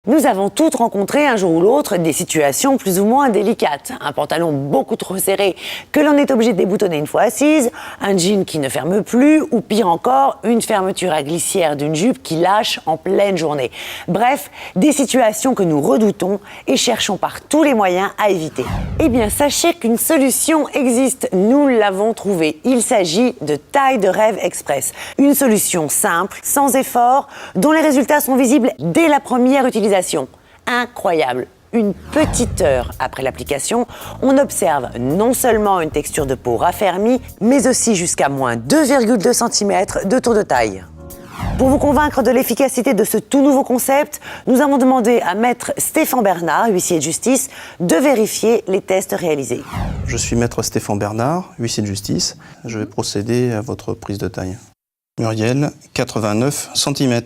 Nous avons toutes rencontré un jour ou l'autre des situations plus ou moins délicates. Un pantalon beaucoup trop serré que l'on est obligé de déboutonner une fois assise, un jean qui ne ferme plus ou pire encore, une fermeture à glissière d'une jupe qui lâche en pleine journée. Bref, des situations que nous redoutons et cherchons par tous les moyens à éviter. Eh bien, sachez qu'une solution existe. Nous l'avons trouvée. Il s'agit de Taille de Rêve Express. Une solution simple, sans effort, dont les résultats sont visibles dès la première utilisation. Incroyable! Une petite heure après l'application, on observe non seulement une texture de peau raffermie, mais aussi jusqu'à moins 2,2 cm de tour de taille. Pour vous convaincre de l'efficacité de ce tout nouveau concept, nous avons demandé à maître Stéphane Bernard, huissier de justice, de vérifier les tests réalisés. Je suis maître Stéphane Bernard, huissier de justice. Je vais procéder à votre prise de taille. Muriel, 89 cm.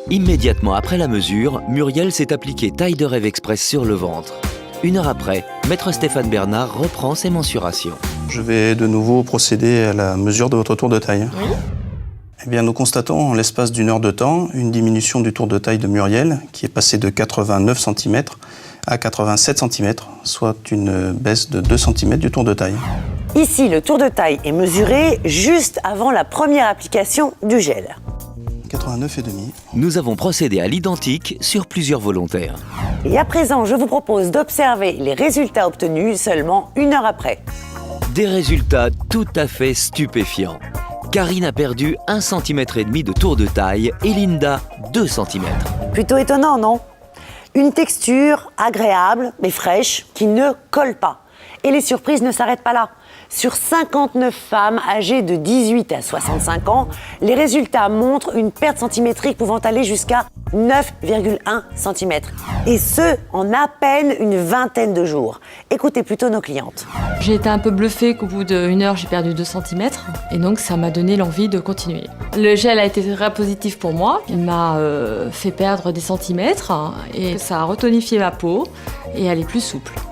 Immédiatement après la mesure, Muriel s'est appliqué Taille de Rêve Express sur le ventre. Une heure après, maître Stéphane Bernard reprend ses mensurations. Je vais de nouveau procéder à la mesure de votre tour de taille. Oui. Eh bien, nous constatons en l'espace d'une heure de temps une diminution du tour de taille de Muriel qui est passé de 89 cm à 87 cm, soit une baisse de 2 cm du tour de taille. Ici, le tour de taille est mesuré juste avant la première application du gel. 89,5. Nous avons procédé à l'identique sur plusieurs volontaires. Et à présent, je vous propose d'observer les résultats obtenus seulement une heure après. Des résultats tout à fait stupéfiants. Karine a perdu 1,5 cm de tour de taille et Linda 2 cm. Plutôt étonnant, non? Une texture agréable mais fraîche qui ne colle pas. Et les surprises ne s'arrêtent pas là. Sur 59 femmes âgées de 18 à 65 ans, les résultats montrent une perte centimétrique pouvant aller jusqu'à 9,1 cm. Et ce, en à peine une vingtaine de jours. Écoutez plutôt nos clientes. J'ai été un peu bluffée qu'au bout d'une heure, j'ai perdu 2 cm. Et donc, ça m'a donné l'envie de continuer. Le gel a été très positif pour moi. Il m'a fait perdre des centimètres et ça a retonifié ma peau et elle est plus souple.